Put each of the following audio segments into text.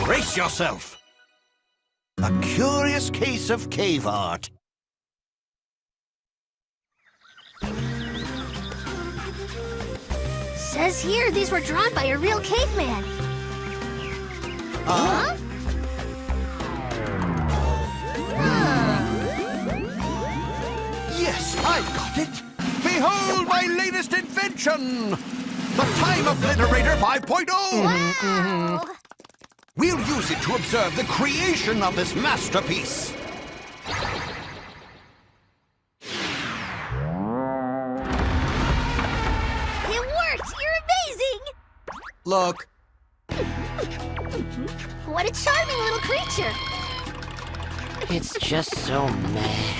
Brace yourself. A curious case of cave art. Says here these were drawn by a real caveman. Huh? Yes, I've got it. Behold my latest invention! The Time Obliterator 5.0! Wow! We'll use it to observe the creation of this masterpiece. It worked! You're amazing! Look. What a charming little creature! It's just so meh.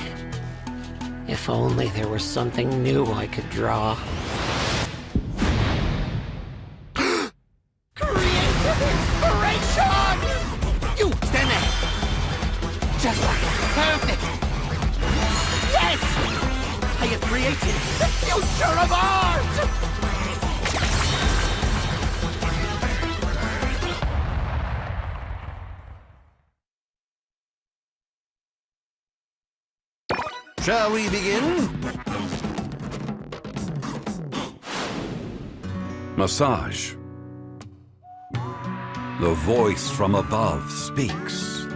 If only there was something new I could draw. Creative inspiration! You stand there! Just perfect! Yes! I have created the future of art! Shall we begin? Massage. The voice from above speaks.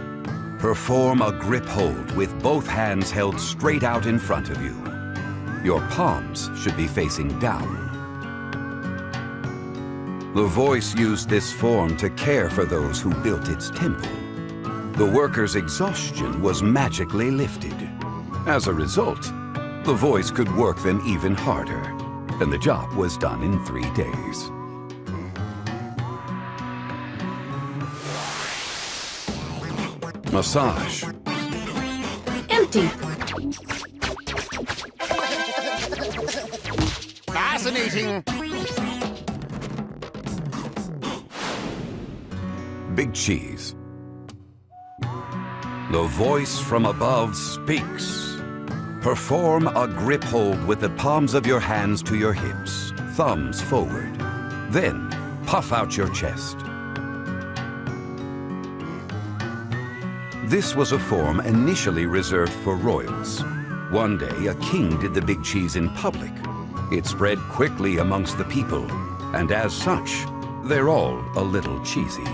Perform a grip hold with both hands held straight out in front of you. Your palms should be facing down. The voice used this form to care for those who built its temple. The workers' exhaustion was magically lifted. As a result, the voice could work them even harder, and the job was done in 3 days. Massage. Empty. Fascinating! Big cheese. The voice from above speaks. Perform a grip hold with the palms of your hands to your hips, thumbs forward. Then, puff out your chest. This was a form initially reserved for royals. One day, a king did the big cheese in public. It spread quickly amongst the people, and as such, they're all a little cheesy.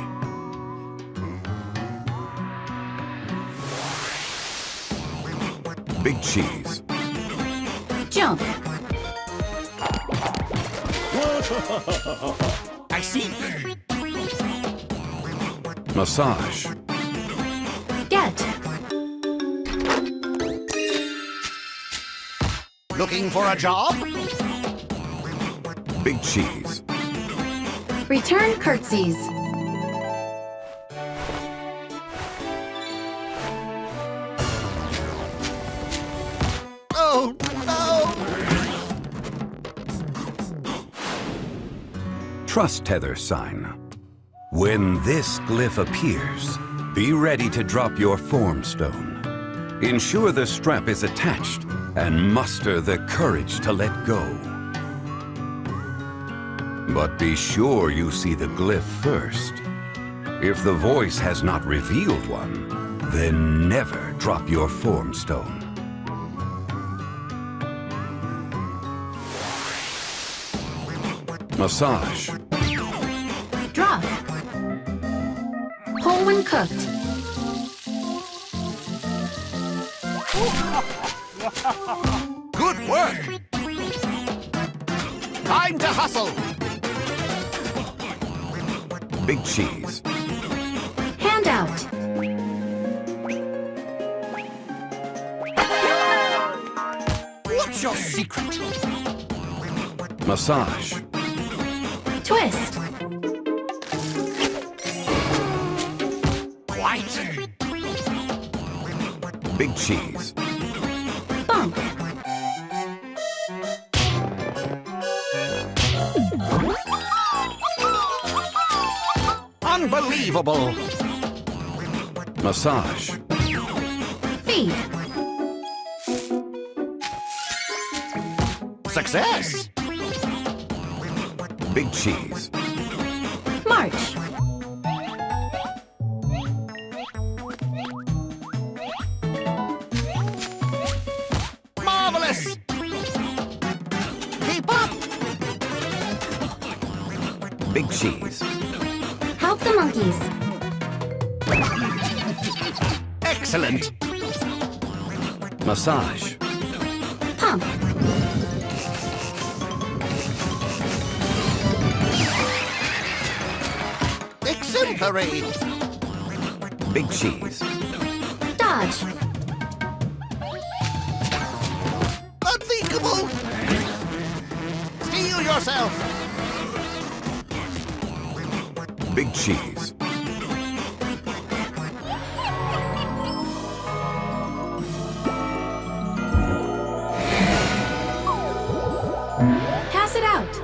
Big cheese. Jump. I see. Massage. Get. Looking for a job? Big cheese. Return curtsies. Oh, no! Trust tether sign. When this glyph appears, be ready to drop your form stone. Ensure the strap is attached and muster the courage to let go. But be sure you see the glyph first. If the voice has not revealed one, then never drop your form stone. Massage. Drop. Whole when cooked. Good work! Time to hustle! Big cheese. Hand out. What's your secret? Massage. Twist. White. Big cheese. Bump. Unbelievable! Massage. Feed. Success! Big cheese. March. Big cheese. Help the monkeys. Excellent. Massage. Pump. Exemplary. Big cheese. Dodge. Unthinkable. Steel yourself. Big cheese. Pass it out.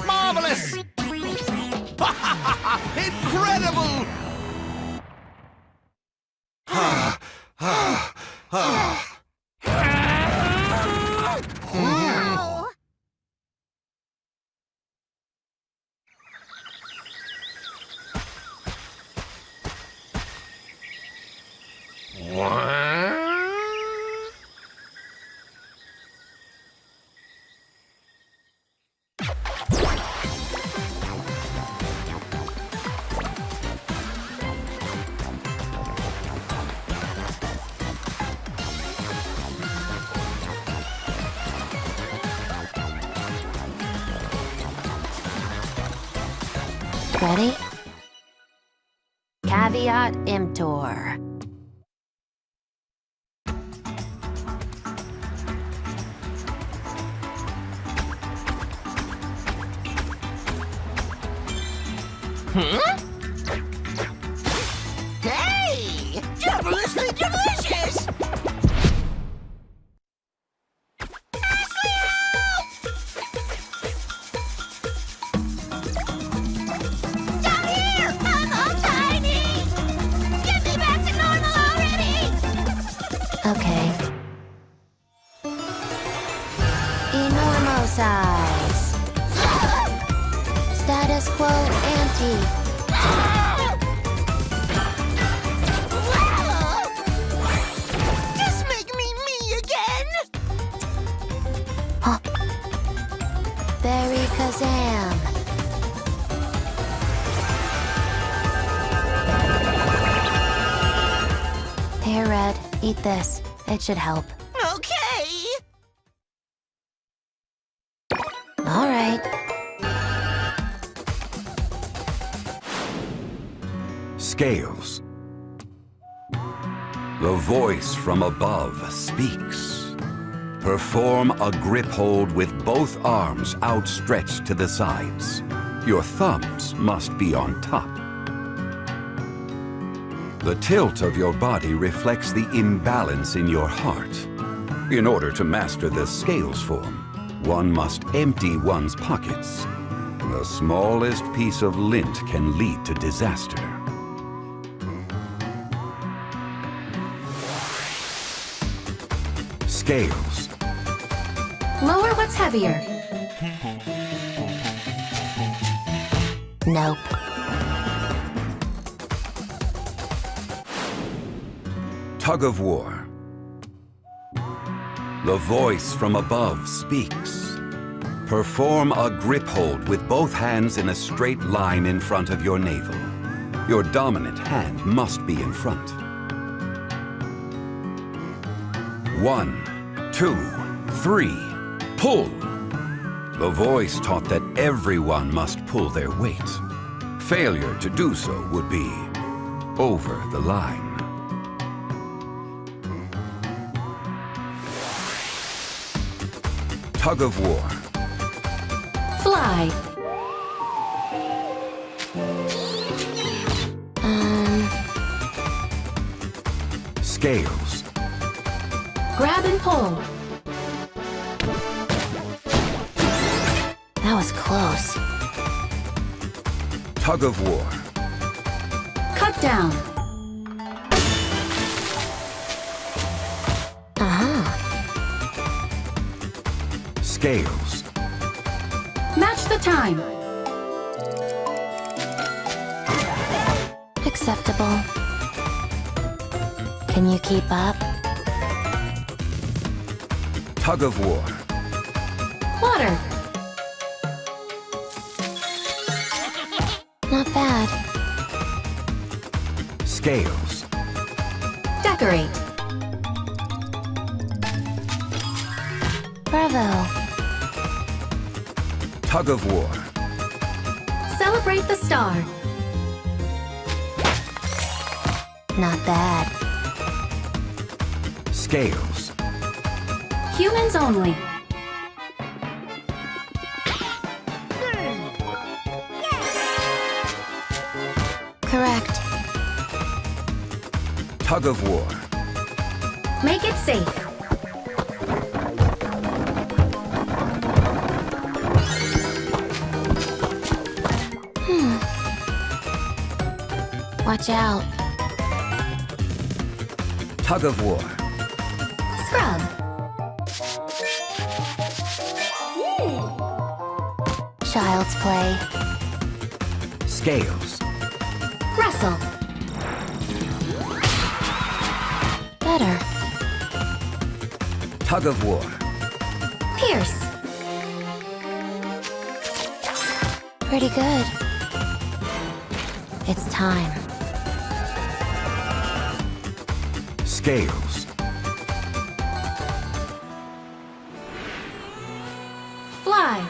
Marvelous. Incredible. Wow. Ready? Caveat emptor. Hey! Devilishly delicious! Down here! I'm all tiny! Get me back to normal already! Okay. Enormo size. Status quo ante. Just make me again! Berry Kazam. Here, Red. Eat this. It should help. Okay! All right. Scales. The voice from above speaks. Perform a grip hold with both arms outstretched to the sides. Your thumbs must be on top. The tilt of your body reflects the imbalance in your heart. In order to master the scales form, one must empty one's pockets. The smallest piece of lint can lead to disaster. Scales. Lower what's heavier. Nope. Tug of war. The voice from above speaks. Perform a grip hold with both hands in a straight line in front of your navel. Your dominant hand must be in front. 1, 2, 3, pull! The voice taught that everyone must pull their weight. Failure to do so would be over the line. Tug of war. Fly. Scales. Grab and pull. That was was close. Tug of war. Cut down. Scales. Match the time. Acceptable. Can you keep up? Tug of war. Water. Not bad. Scales. Decorate. Bravo. Tug of war. Celebrate the star. Not bad. Scales. Humans only. Correct. Tug of war. Make it safe. Watch out. Tug of war. Scrub. Child's play. Scales. Wrestle. Better. Tug of war. Pierce. Pretty good. It's time. Scales. Fly.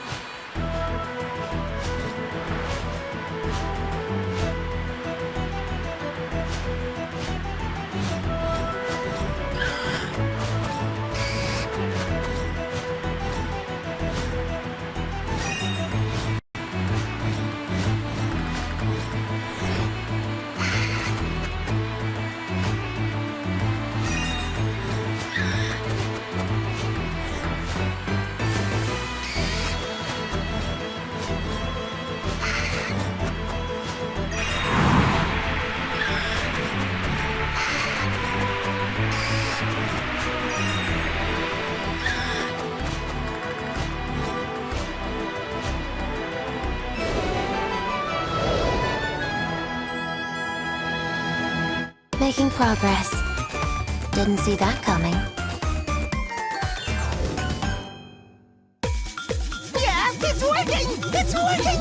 Making progress. Didn't see that coming. Yeah, it's working! It's working!